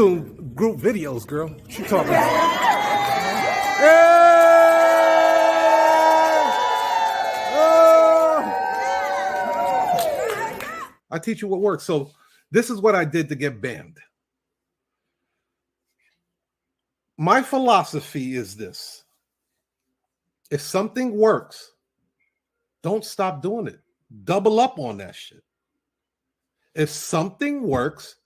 doing group videos, girl. What you talking about? I teach you what works. So this is what I did to get banned. My philosophy is this. If something works, don't stop doing it. Double up on that shit. If something works,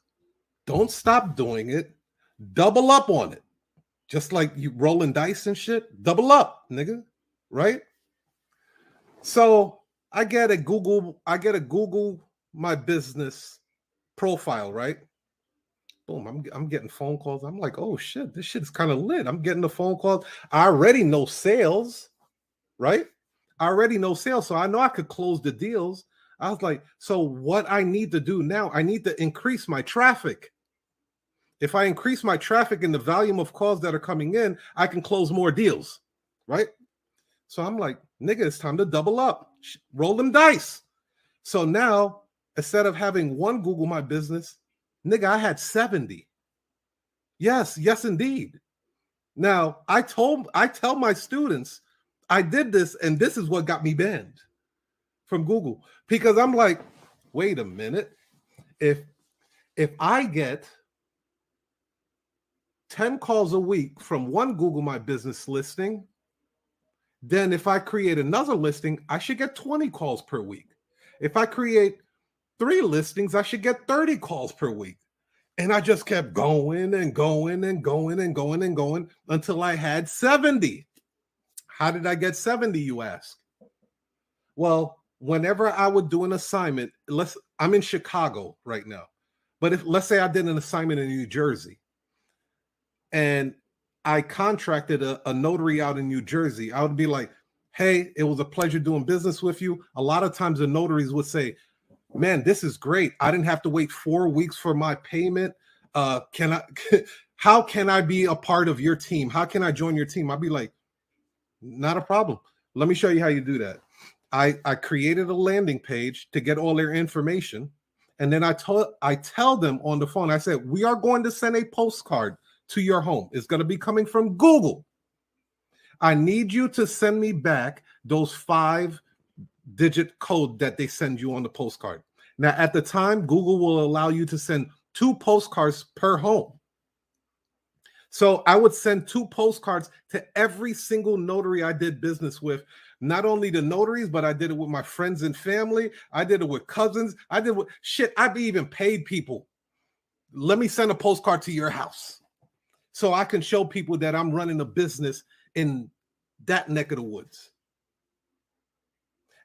don't stop doing it. Double up on it. Just like you rolling dice and shit. Double up, nigga. Right? So I get a Google my business profile, right? Boom, I'm getting phone calls. I'm like, oh shit, this shit's kind of lit. I'm getting the phone calls. I already know sales, right? I already know sales, so I know I could close the deals. I was like, so what I need to do now, I need to increase my traffic. If I increase my traffic and the volume of calls that are coming in, I can close more deals, right? So I'm like, nigga, it's time to double up. Roll them dice. So now, instead of having one Google My Business, nigga, I had 70. Yes, indeed. Now, I tell my students, I did this, and this is what got me banned from Google. Because I'm like, wait a minute. If I get 10 calls a week from one Google My Business listing, then if I create another listing, I should get 20 calls per week. If I create 3 listings, I should get 30 calls per week. And I just kept going and going and going and going and going until I had 70. How did I get 70, you ask? Well, whenever I would do an assignment, I'm in Chicago right now, but let's say I did an assignment in New Jersey and I contracted a notary out in New Jersey, I would be like, hey, it was a pleasure doing business with you. A lot of times the notaries would say, man, this is great. I didn't have to wait 4 weeks for my payment. How can I be a part of your team? How can I join your team? I'd be like, not a problem. Let me show you how you do that. I created a landing page to get all their information. And then I tell them on the phone, I said, we are going to send a postcard to your home. It's going to be coming from Google. I need you to send me back those 5-digit code that they send you on the postcard. Now, at the time, Google will allow you to send 2 postcards per home. So I would send 2 postcards to every single notary I did business with. Not only the notaries, but I did it with my friends and family. I did it with cousins. I did with shit. I've even paid people. Let me send a postcard to your house so I can show people that I'm running a business in that neck of the woods.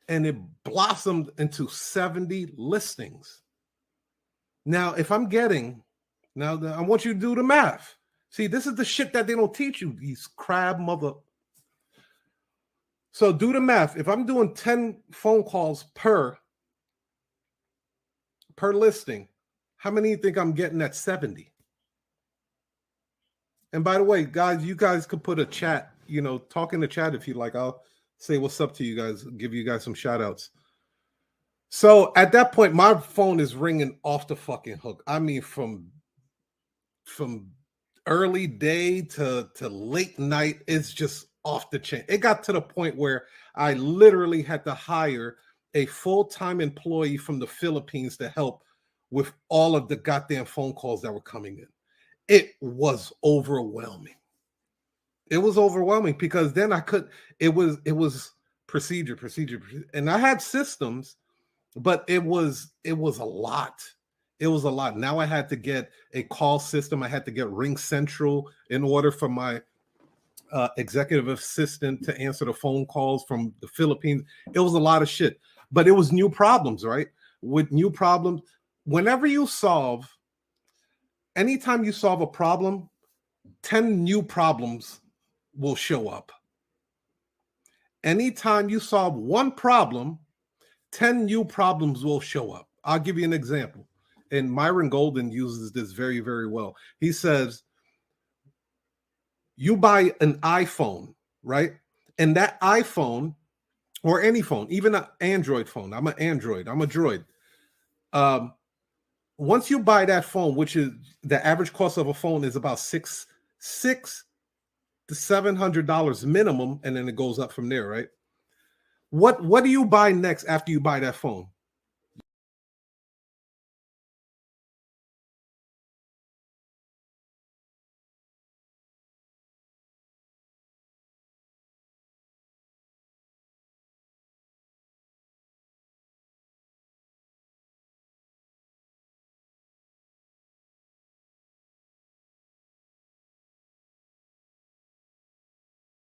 And it blossomed into 70 listings. Now, if I'm getting, now I want you to do the math. See, this is the shit that they don't teach you, these crab mother. So do the math. If I'm doing 10 phone calls per listing, how many do you think I'm getting at 70? And by the way, guys, you guys could put a chat, talk in the chat if you like. I'll say what's up to you guys, give you guys some shout outs. So at that point, my phone is ringing off the fucking hook. I mean, from early day to late night, it's just off the chain. It got to the point where I literally had to hire a full-time employee from the Philippines to help with all of the goddamn phone calls that were coming in. It was overwhelming. It was overwhelming because then it was procedure. And I had systems, but it was a lot. It was a lot. Now I had to get a call system. I had to get Ring Central in order for my executive assistant to answer the phone calls from the Philippines. It was a lot of shit, but it was new problems, right? With new problems, anytime you solve a problem, 10 new problems will show up. Anytime you solve one problem, 10 new problems will show up. I'll give you an example. And Myron Golden uses this very, very well. He says, you buy an iPhone, right? And that iPhone, or any phone, even an Android phone. I'm an Android. I'm a Droid. once you buy that phone, which is the average cost of a phone is about six to $700 minimum, and then it goes up from there, right? What do you buy next after you buy that phone?